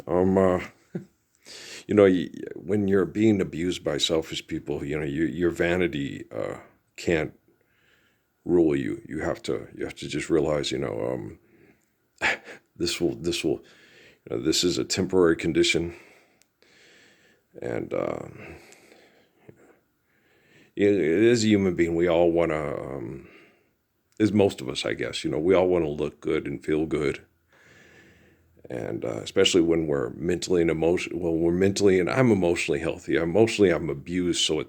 Um, uh, when you're being abused by selfish people, your vanity can't rule you. You have to just realize, this is a temporary condition, and it is a human being. We all want to, is most of us, I guess. We all want to look good and feel good, and especially when we're mentally and emotionally. Well, we're mentally, and I'm emotionally healthy. Emotionally, I'm abused, so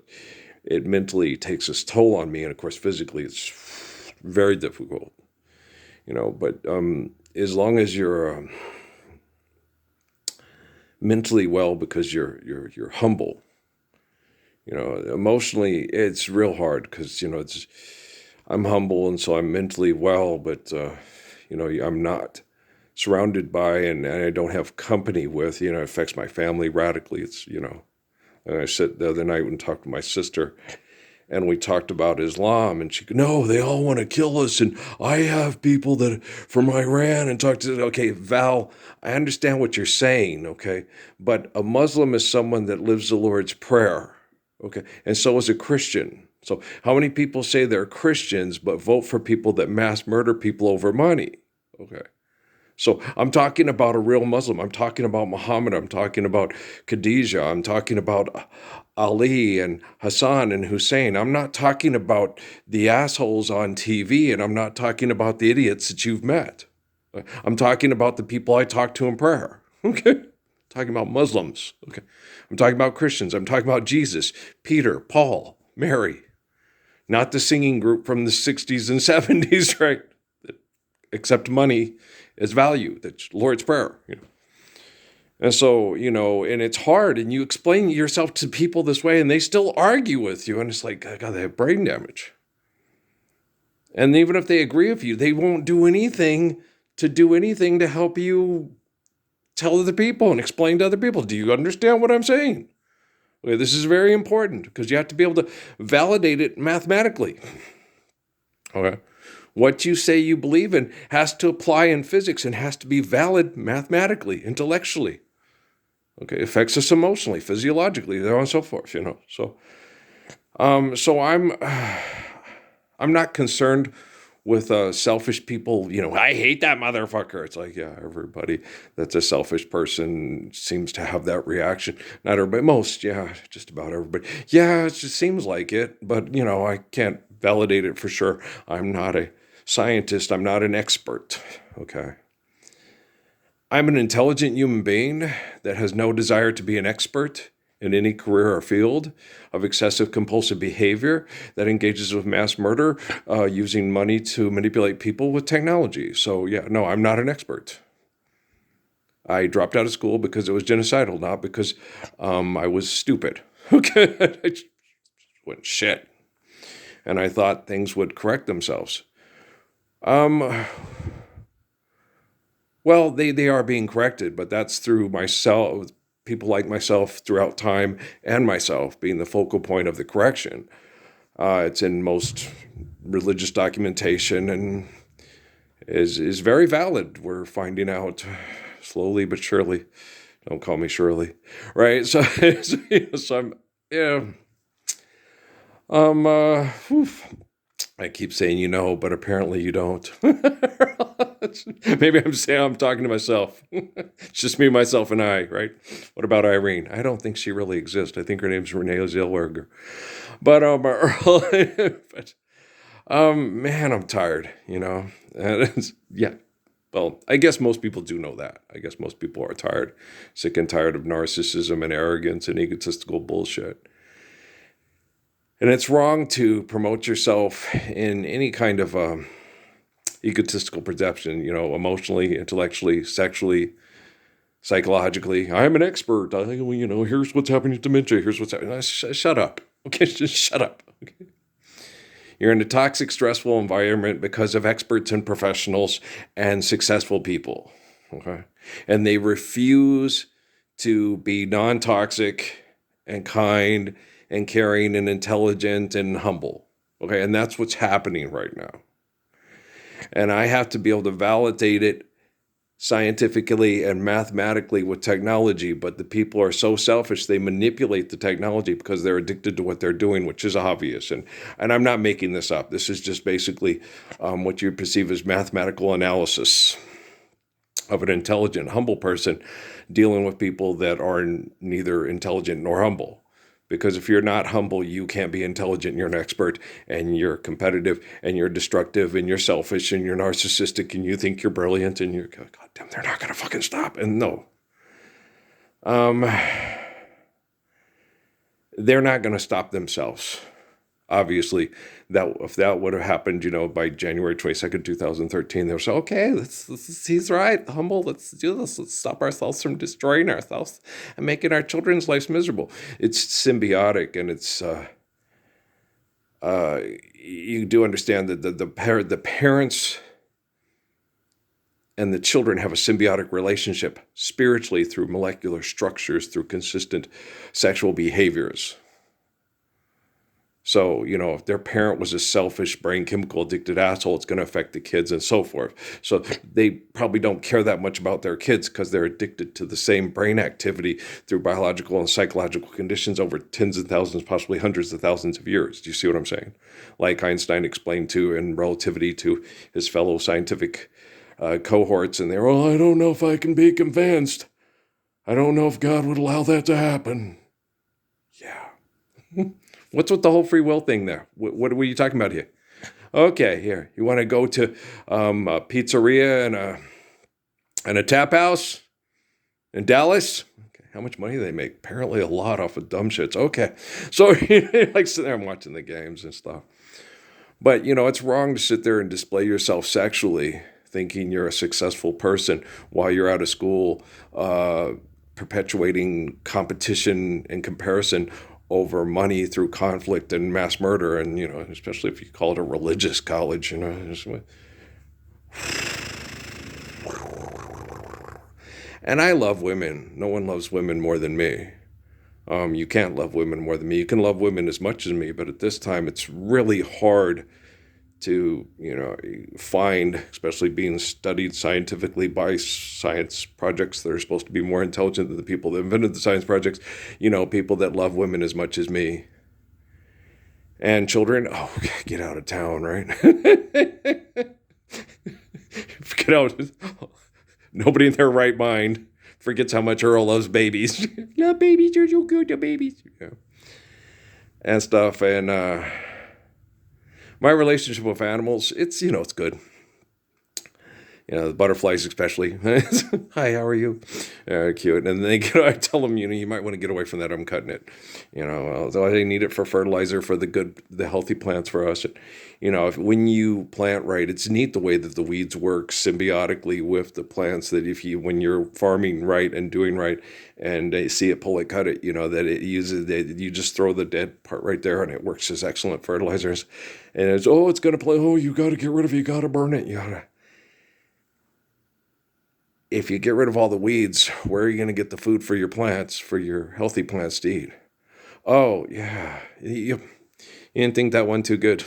it mentally takes its toll on me, and of course, physically, it's very difficult. But as long as you're mentally well, because you're humble, emotionally, it's real hard because it's I'm humble, and so I'm mentally well, but I'm not surrounded by, and I don't have company with. It affects my family radically. And I sat the other night and talked to my sister, and we talked about Islam, and she goes, "No, they all want to kill us, and I have people that from Iran." And talked to, okay, Val, I understand what you're saying, okay, but a Muslim is someone that lives the Lord's Prayer, okay, and so is a Christian. So how many people say they're Christians but vote for people that mass murder people over money? Okay. So I'm talking about a real Muslim. I'm talking about Muhammad. I'm talking about Khadijah. I'm talking about Ali and Hassan and Hussein. I'm not talking about the assholes on TV, and I'm not talking about the idiots that you've met. I'm talking about the people I talk to in prayer. Okay. I'm talking about Muslims. Okay. I'm talking about Christians. I'm talking about Jesus, Peter, Paul, Mary, not the singing group from the 60s and 70s, right? Accept money as value. That's Lord's Prayer. And so, and it's hard, and you explain yourself to people this way, and they still argue with you, and it's like, God, they have brain damage. And even if they agree with you, they won't do anything to help you tell other people and explain to other people. Do you understand what I'm saying? Okay, this is very important because you have to be able to validate it mathematically. Okay. What you say you believe in has to apply in physics and has to be valid mathematically, intellectually. Okay, affects us emotionally, physiologically, so on and so forth. So I'm not concerned with selfish people. I hate that motherfucker. It's like, yeah, everybody that's a selfish person seems to have that reaction. Not everybody, most, yeah, just about everybody. Yeah, it just seems like it, but I can't validate it for sure. I'm not a scientist. I'm not an expert. Okay. I'm an intelligent human being that has no desire to be an expert in any career or field of excessive compulsive behavior that engages with mass murder, using money to manipulate people with technology. So, yeah, no, I'm not an expert. I dropped out of school because it was genocidal, not because I was stupid. Okay, I just went shit. And I thought things would correct themselves. Um, Well, they are being corrected, but that's through myself, people like myself throughout time, and myself being the focal point of the correction. It's in most religious documentation and is very valid. We're finding out slowly but surely. Don't call me Shirley, right? So I'm yeah. Whew. I keep saying but apparently you don't. Maybe I'm saying I'm talking to myself. It's just me, myself, and I, right? What about Irene? I don't think she really exists. I think her name's Renee Zellweger. But man, I'm tired. And yeah. Well, I guess most people do know that. I guess most people are tired, sick and tired of narcissism and arrogance and egotistical bullshit. And it's wrong to promote yourself in any kind of egotistical perception, emotionally, intellectually, sexually, psychologically. I'm an expert. Here's what's happening to dementia. Here's what's happening. Shut up. Okay, just shut up. Okay. You're in a toxic, stressful environment because of experts and professionals and successful people. Okay. And they refuse to be non-toxic and kind and caring and intelligent and humble. Okay. And that's what's happening right now. And I have to be able to validate it scientifically and mathematically with technology, but the people are so selfish they manipulate the technology because they're addicted to what they're doing, which is obvious. And I'm not making this up. This is just basically what you perceive as mathematical analysis of an intelligent, humble person dealing with people that are neither intelligent nor humble. Because if you're not humble, you can't be intelligent. You're an expert, and you're competitive, and you're destructive, and you're selfish, and you're narcissistic, and you think you're brilliant, and you're, God damn, they're not going to fucking stop. And no, they're not going to stop themselves. Obviously, that if that would have happened, by January 22nd, 2013, they'll say, okay, he's right, humble, let's do this. Let's stop ourselves from destroying ourselves and making our children's lives miserable. It's symbiotic, and it's, you do understand that the parents and the children have a symbiotic relationship spiritually through molecular structures, through consistent sexual behaviors. So, if their parent was a selfish, brain chemical addicted asshole, it's going to affect the kids and so forth. So they probably don't care that much about their kids because they're addicted to the same brain activity through biological and psychological conditions over tens of thousands, possibly hundreds of thousands of years. Do you see what I'm saying? Like Einstein explained to in relativity to his fellow scientific cohorts, and they're, I don't know if I can be convinced. I don't know if God would allow that to happen. Yeah. What's with the whole free will thing there? What were you talking about here? Okay, here. You want to go to a pizzeria and a tap house in Dallas? Okay, how much money do they make? Apparently a lot off of dumb shits. Okay, so like sitting there and watching the games and stuff. But, it's wrong to sit there and display yourself sexually thinking you're a successful person while you're out of school perpetuating competition and comparison over money through conflict and mass murder, and especially if you call it a religious college, And I love women. No one loves women more than me. You can't love women more than me. You can love women as much as me, but at this time it's really hard to find, especially being studied scientifically by science projects that are supposed to be more intelligent than the people that invented the science projects, people that love women as much as me. And children, get out of town, right? Get out. Nobody in their right mind forgets how much Earl loves babies. Love babies, you're so good to babies. Yeah. And stuff, and my relationship with animals, it's good. The butterflies especially. Hi, how are you? Cute. And then I tell them, you might want to get away from that. I'm cutting it. I need it for fertilizer for the healthy plants for us. When you plant right, it's neat the way that the weeds work symbiotically with the plants. That when you're farming right and doing right, and they see it, pull it, cut it, that it uses that you just throw the dead part right there, and it works as excellent fertilizers. And it's going to play. You got to get rid of it. You got to burn it. You gotta. If you get rid of all the weeds, where are you going to get the food for your plants, for your healthy plants to eat? Oh, yeah. You didn't think that one too good.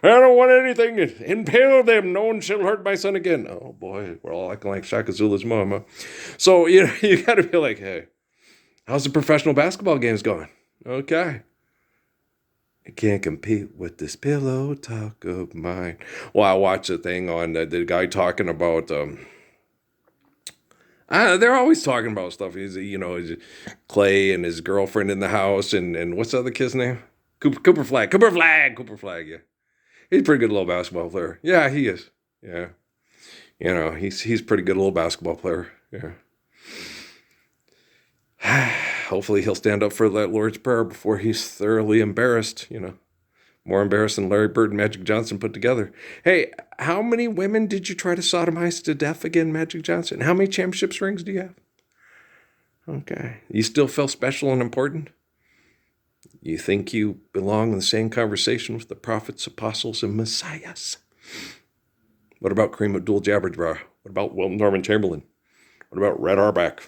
I don't want anything. Impale them. No one shall hurt my son again. Oh, boy. We're all acting like Shaka Zulu's mama. So, you got to be like, hey, how's the professional basketball games going? Okay. I can't compete with this pillow talk of mine. Well, I watched a thing on the guy talking about... they're always talking about stuff. He's Clay and his girlfriend in the house, and what's the other kid's name? Cooper Flag, yeah. He's a pretty good little basketball player. Yeah, he is. Yeah. He's a pretty good little basketball player. Yeah. Hopefully he'll stand up for that Lord's Prayer before he's thoroughly embarrassed, More embarrassed than Larry Bird and Magic Johnson put together. Hey, how many women did you try to sodomize to death again, Magic Johnson? How many championship rings do you have? Okay. You still feel special and important? You think you belong in the same conversation with the prophets, apostles, and messiahs? What about Kareem Abdul-Jabbar? What about Norman Chamberlain? What about Red Auerbach?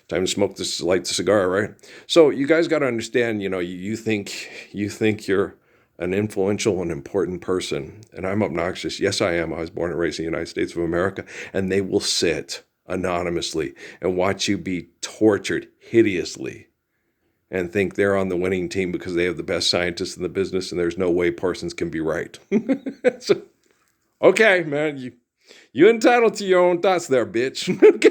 Time to light the cigar, right? So you guys got to understand, you think you're an influential and important person, and I'm obnoxious. Yes, I am. I was born and raised in the United States of America, and they will sit anonymously and watch you be tortured hideously and think they're on the winning team because they have the best scientists in the business and there's no way Parsons can be right. So, okay, man, you entitled to your own thoughts there, bitch. Okay.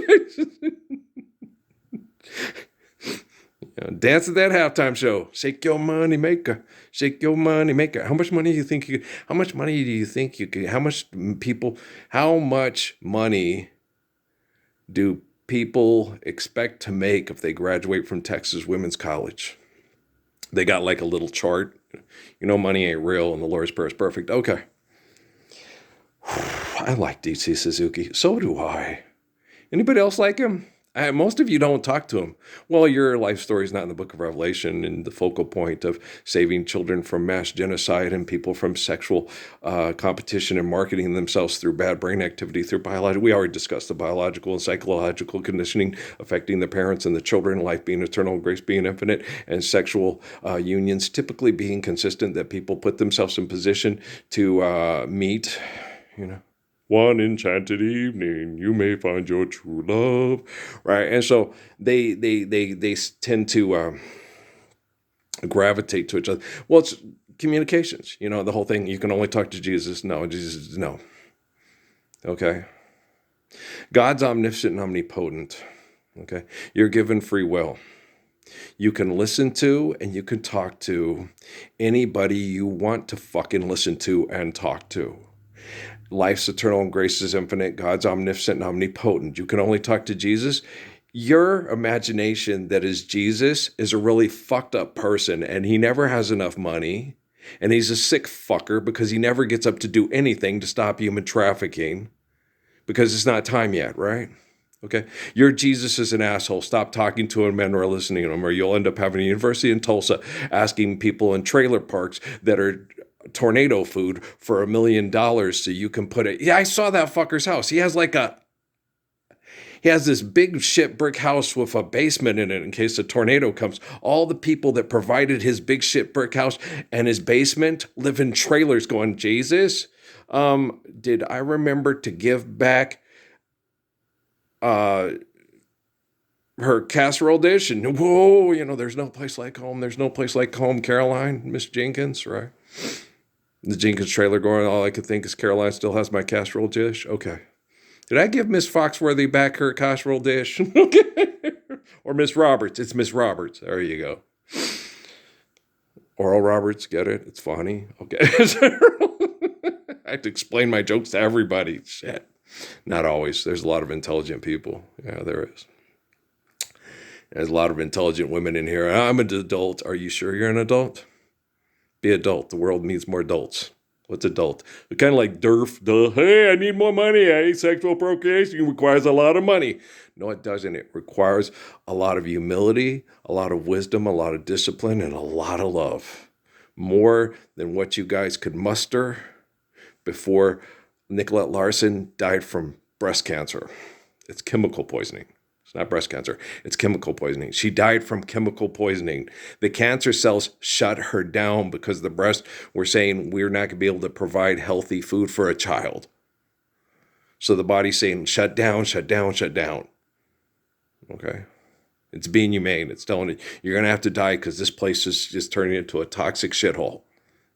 Dance at that halftime show. Shake your money maker. Shake your money maker. How much money do you think you could, how much money do you think you could, how much money do people expect to make if they graduate from Texas Women's College? They got like a little chart. Money ain't real and the Lord's Prayer is perfect. Okay. I like DC Suzuki. So do I. Anybody else like him? Most of you don't talk to him. Well, your life story is not in the book of Revelation and the focal point of saving children from mass genocide and people from sexual competition and marketing themselves through bad brain activity, through biological. We already discussed the biological and psychological conditioning affecting the parents and the children, life being eternal, grace being infinite, and sexual unions typically being consistent, that people put themselves in position to meet, one enchanted evening, you may find your true love, right? And so they tend to gravitate to each other. Well, it's communications. The whole thing. You can only talk to Jesus. No, Jesus, no. Okay. God's omniscient and omnipotent. Okay. You're given free will. You can listen to and you can talk to anybody you want to fucking listen to and talk to. Life's eternal and grace is infinite. God's omniscient and omnipotent. You can only talk to Jesus. Your imagination that is Jesus is a really fucked up person, and he never has enough money, and he's a sick fucker because he never gets up to do anything to stop human trafficking because it's not time yet, right? Okay, your Jesus is an asshole. Stop talking to him and or listening to him, or you'll end up having a university in Tulsa asking people in trailer parks that are tornado food for $1 million so you can put it. Yeah, I saw that fucker's house. He has this big shit brick house with a basement in it in case a tornado comes. All the people that provided his big shit brick house and his basement live in trailers going, Jesus, did I remember to give back her casserole dish? And whoa, there's no place like home. There's no place like home, Caroline, Miss Jenkins, right? The Jenkins trailer going, all I could think is Caroline still has my casserole dish. Okay. Did I give Miss Foxworthy back her casserole dish? Okay. Or Miss Roberts. It's Miss Roberts. There you go. Oral Roberts, get it? It's funny. Okay. I have to explain my jokes to everybody. Shit. Not always. There's a lot of intelligent people. Yeah, there is. There's a lot of intelligent women in here. I'm an adult. Are you sure you're an adult? Be adult. The world needs more adults. What's adult? It's kind of like DERF. Hey, I need more money. Sexual procreation requires a lot of money. No, it doesn't. It requires a lot of humility, a lot of wisdom, a lot of discipline, and a lot of love. More than what you guys could muster before Nicolette Larson died from breast cancer. It's chemical poisoning. It's not breast cancer. It's chemical poisoning. She died from chemical poisoning. The cancer cells shut her down because the breast were saying we're not going to be able to provide healthy food for a child. So the body's saying shut down, shut down, shut down. Okay? It's being humane. It's telling you you're going to have to die because this place is just turning into a toxic shithole.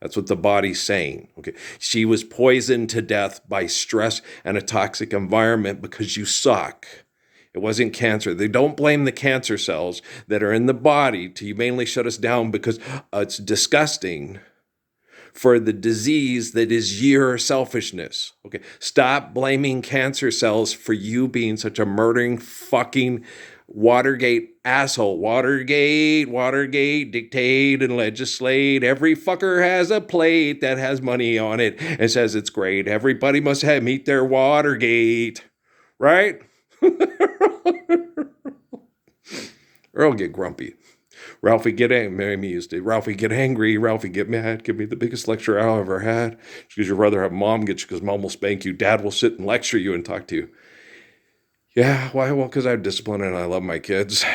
That's what the body's saying. Okay, she was poisoned to death by stress and a toxic environment because you suck. It wasn't cancer. They don't blame the cancer cells that are in the body to humanely shut us down because it's disgusting for the disease that is your selfishness. Okay, stop blaming cancer cells for you being such a murdering fucking Watergate asshole. Watergate, dictate and legislate. Every fucker has a plate that has money on it and says it's great. Everybody must meet their Watergate, right? Earl get grumpy. Ralphie get angry. Me used to. Ralphie get angry. Ralphie get mad. Give me the biggest lecture I ever had. Because you'd rather have mom get you because mom will spank you. Dad will sit and lecture you and talk to you. Yeah, why? Well, because I have discipline and I love my kids.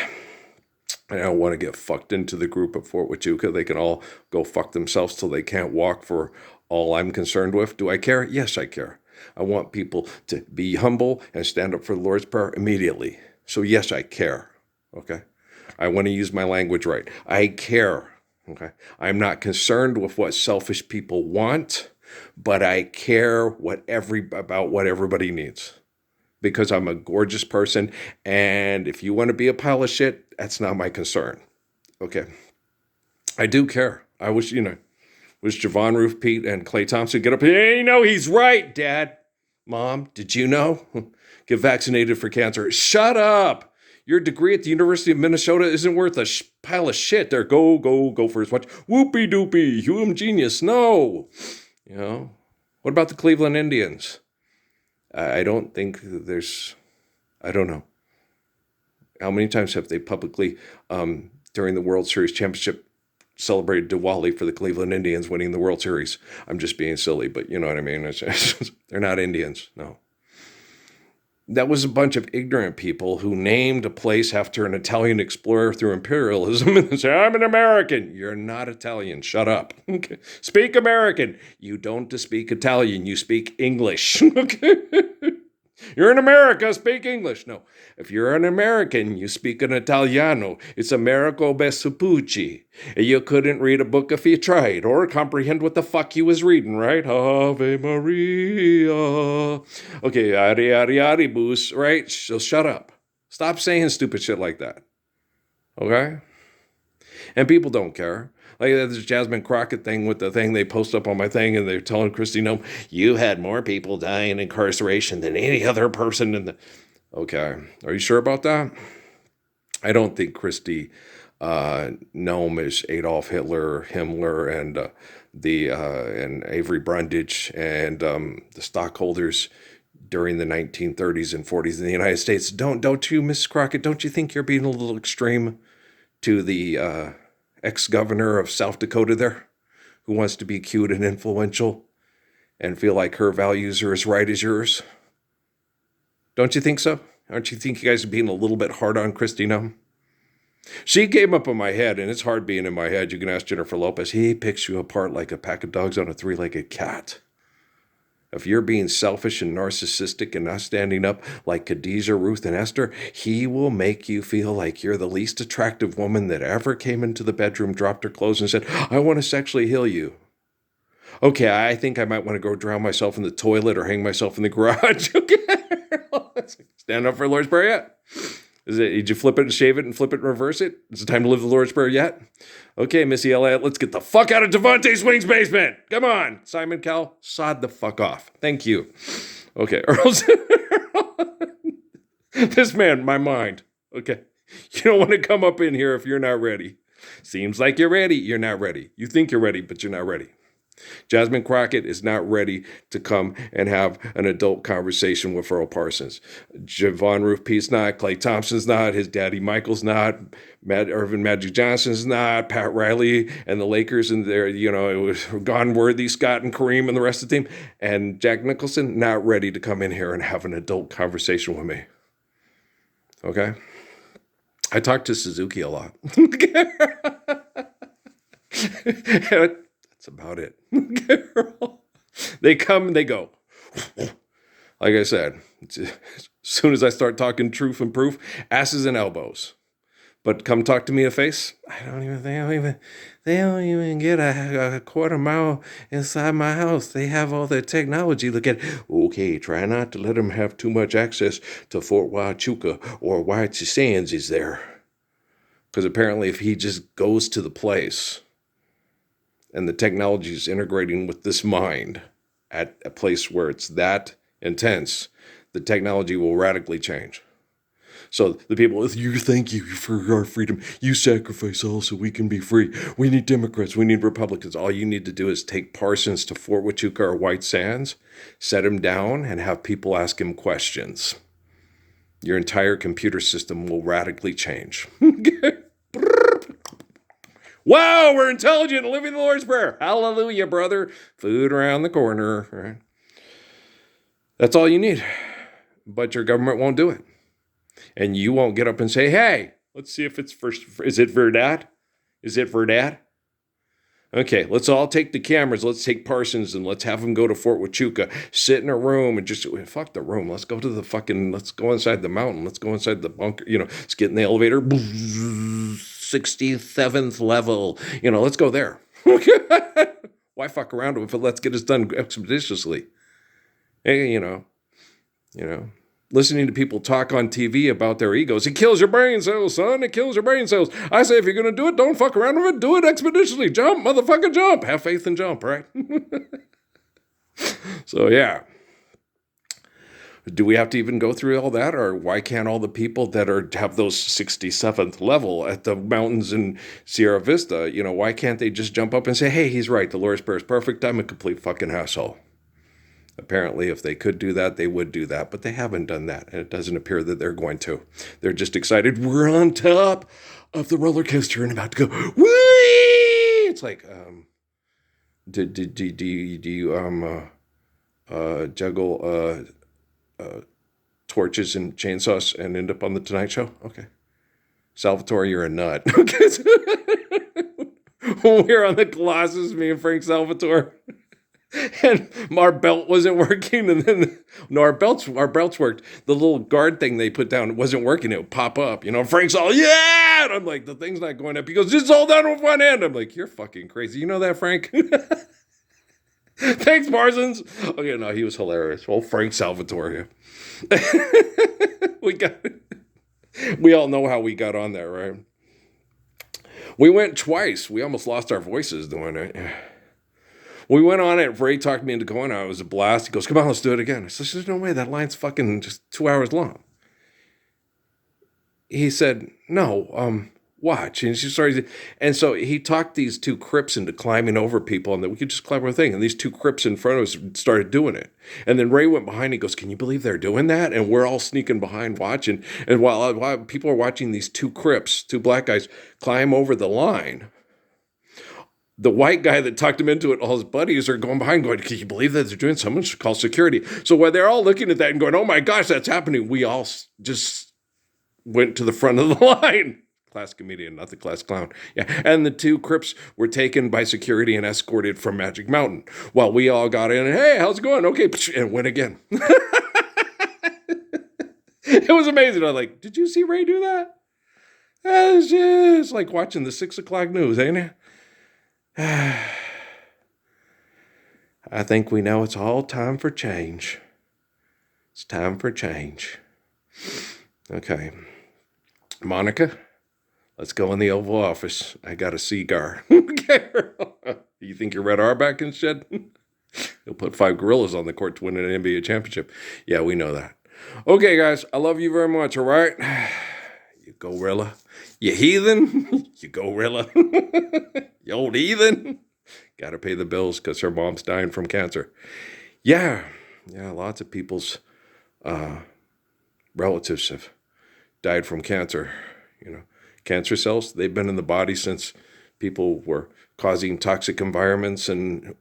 And I don't want to get fucked into the group at Fort Huachuca. They can all go fuck themselves till they can't walk for all I'm concerned with. Do I care? Yes, I care. I want people to be humble and stand up for the Lord's Prayer immediately. So yes, I care. Okay? I want to use my language right. I care. Okay? I'm not concerned with what selfish people want, but I care about what everybody needs. Because I'm a gorgeous person, and if you want to be a pile of shit, that's not my concern. Okay. I do care. I wish, wish Javon Roof Pete and Clay Thompson get up here. Hey, he's right, Dad. Mom, did you know? Get vaccinated for cancer. Shut up. Your degree at the University of Minnesota isn't worth a pile of shit. There, go for as much. Whoopie doopie, you genius. No. What about the Cleveland Indians? I don't think I don't know. How many times have they publicly, during the World Series championship, celebrated Diwali for the Cleveland Indians winning the World Series? I'm just being silly, but you know what I mean? They're not Indians, no. That was a bunch of ignorant people who named a place after an Italian explorer through imperialism and say, I'm an American. You're not Italian. Shut up. Okay. Speak American. You don't speak Italian. You speak English. Okay. You're in America, speak English. No, if you're an American, you speak an Italiano. It's Americo Vespucci. You couldn't read a book if you tried, or comprehend what the fuck you was reading, right? Ave Maria. Okay, ari ari ari boos, right? So shut up. Stop saying stupid shit like that. Okay? And people don't care. Like this Jasmine Crockett thing with the thing they post up on my thing, and they're telling Christy, no, you had more people die in incarceration than any other person in the... Okay, are you sure about that? I don't think Christy Nome is Adolf Hitler, Himmler, and Avery Brundage, and the stockholders during the 1930s and 40s in the United States. Don't you, Miss Crockett? Don't you think you're being a little extreme to the ex-governor of South Dakota there, who wants to be cute and influential and feel like her values are as right as yours? Don't you think so? Aren't you think you guys are being a little bit hard on Christy now? She came up on my head, and it's hard being in my head. You can ask Jennifer Lopez. He picks you apart like a pack of dogs on a three-legged cat. If you're being selfish and narcissistic and not standing up like Khadijah, Ruth, and Esther, he will make you feel like you're the least attractive woman that ever came into the bedroom, dropped her clothes, and said, I want to sexually heal you. Okay, I think I might want to go drown myself in the toilet or hang myself in the garage. Okay. Stand up for Lord's Prayer yet? Did you flip it and shave it and flip it and reverse it? Is it time to live the Lord's Prayer yet? Okay, Missy Elliott, let's get the fuck out of Devontae Swing's basement. Come on. Simon Cowell, sod the fuck off. Thank you. Okay, Earl's... This man, my mind. Okay. You don't want to come up in here if you're not ready. Seems like you're ready. You're not ready. You think you're ready, but you're not ready. Jasmine Crockett is not ready to come and have an adult conversation with Earl Parsons. Javon Roof Pete's not. Clay Thompson's not. His daddy Michael's not. Irvin Magic Johnson's not. Pat Riley and the Lakers and their, it was Gone Worthy, Scott and Kareem and the rest of the team. And Jack Nicholson, not ready to come in here and have an adult conversation with me. Okay? I talk to Suzuki a lot. That's about it. They come and they go. Like I said, as soon as I start talking truth and proof, asses and elbows. But come talk to me a face. They don't even get a quarter mile inside my house. They have all their technology. Look at, okay, try not to let them have too much access to Fort Huachuca or White Sands is there. Because apparently if he just goes to the place and the technology is integrating with this mind at a place where it's that intense, the technology will radically change. So the people, you thank you for our freedom. You sacrifice all so we can be free. We need Democrats. We need Republicans. All you need to do is take Parsons to Fort Huachuca or White Sands, set him down, and have people ask him questions. Your entire computer system will radically change. Wow, we're intelligent, living the Lord's Prayer. Hallelujah, brother. Food around the corner. Right? That's all you need. But your government won't do it. And you won't get up and say, hey, Let's see if it's first. Is it Verdad? Is it Verdad? Okay, let's all take the cameras. Let's take Parsons and let's have him go to Fort Huachuca, sit in a room and just fuck the room. Let's go to the fucking, let's go inside the mountain. Let's go inside the bunker. Let's get in the elevator. 67th level. Let's go there. Why fuck around if it let's get us done expeditiously? Hey, listening to people talk on TV about their egos. It kills your brain cells, son. It kills your brain cells. I say if you're going to do it, don't fuck around with it. Do it expeditiously. Jump, motherfucker, jump. Have faith and jump, right? So, yeah. Do we have to even go through all that? Or why can't all the people that have those 67th level at the mountains in Sierra Vista, why can't they just jump up and say, hey, he's right. The Lord's Prayer is perfect. I'm a complete fucking asshole. Apparently, if they could do that, they would do that, but they haven't done that, and it doesn't appear that they're going to. They're just excited. We're on top of the roller coaster and about to go. Whee! It's like, do you juggle torches and chainsaws and end up on the Tonight Show? Okay, Salvatore, you're a nut. Okay, we're on the Colossus, me and Frank Salvatore. And our belt wasn't working, and then our belts worked. The little guard thing they put down wasn't working. It would pop up. Frank's all, yeah! And I'm like, the thing's not going up. He goes, just hold on with one hand. I'm like, you're fucking crazy. You know that, Frank? Thanks, Parsons. Okay, no, he was hilarious. Well, Frank Salvatore. We all know how we got on there, right? We went twice. We almost lost our voices doing it. We went on it. Ray talked me into going on. It was a blast. He goes, come on, let's do it again. I said, there's no way. That line's fucking just 2 hours long. He said, no, watch. And she started, and so he talked these two Crips into climbing over people and that we could just climb over a thing. And these two Crips in front of us started doing it. And then Ray went behind. He goes, can you believe they're doing that? And we're all sneaking behind watching. And while people are watching these two Crips, two black guys, climb over the line, the white guy that talked him into it, all his buddies are going behind going, can you believe that they're doing? Someone should call security. So while they're all looking at that and going, oh my gosh, that's happening, we all just went to the front of the line. Class comedian, not the class clown. Yeah. And the two Crips were taken by security and escorted from Magic Mountain while we all got in. Hey, how's it going? Okay. And went again. It was amazing. I was like, did you see Ray do that? It's just like watching the 6 o'clock news, ain't it? I think we know it's all time for change. It's time for change. Okay. Monica, let's go in the Oval Office. I got a cigar. Okay. You think you're Red Auerbach and shit? He'll put 5 gorillas on the court to win an NBA championship. Yeah, we know that. Okay, guys, I love you very much, all right? You gorilla. You heathen. You gorilla. You old heathen. Got to pay the bills because her mom's dying from cancer. Yeah, lots of people's relatives have died from cancer. Cancer cells, they've been in the body since people were causing toxic environments and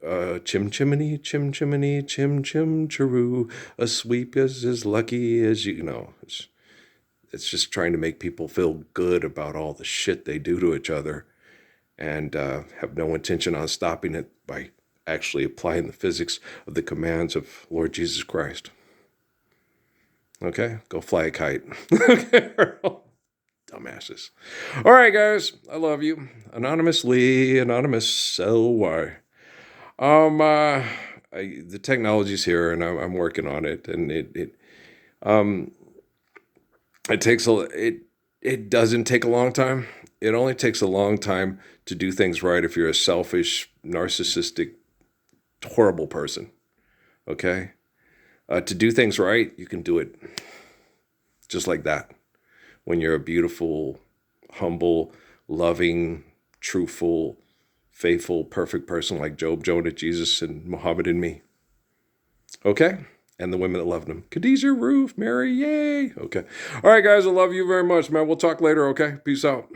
chim chimney, chim chiroo, a sweep is as lucky as it's just trying to make people feel good about all the shit they do to each other and have no intention on stopping it by actually applying the physics of the commands of Lord Jesus Christ. Okay? Go fly a kite. Okay? Dumbasses. All right, guys. I love you. Anonymously, anonymous LY. The technology's here, and I'm working on it, and it doesn't take a long time. It only takes a long time to do things right if you're a selfish, narcissistic, horrible person. Okay? To do things right, you can do it just like that. When you're a beautiful, humble, loving, truthful, faithful, perfect person like Job, Jonah, Jesus, and Muhammad and me. Okay? And the women that loved him. Khadijah, Ruth, Mary, yay. Okay. All right, guys, I love you very much, man. We'll talk later, okay? Peace out.